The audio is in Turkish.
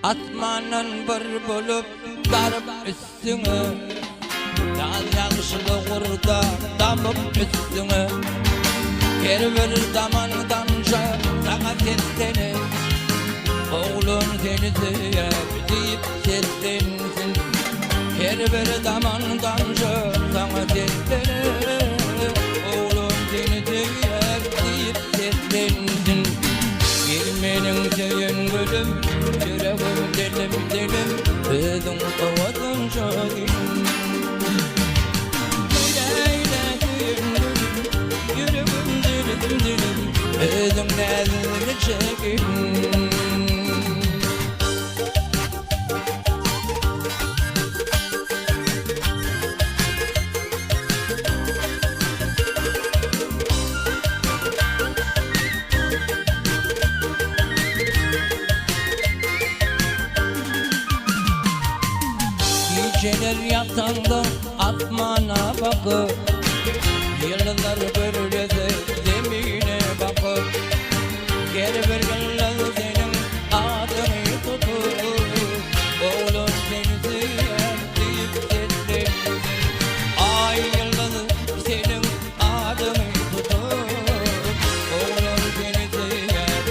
Atmanan bir bolup darıp üstüne, dal yağışlı kurda damıp üstüne. Her bir zamandan sana seslenir, oğlun seni sevip deyip seslensin. Her bir zamandan sana seslenir, oğlun seni sevip deyip seslensin. Gelmenin söyün gülüm, yüreğim delim delim, özün kovadın şahin. Yüreğine söyün gülüm, yüreğim delim delim, özün nezini çekin. Geceler yatağında atmana bakıp, yıllar böylece zemine bakıp, geri bir günler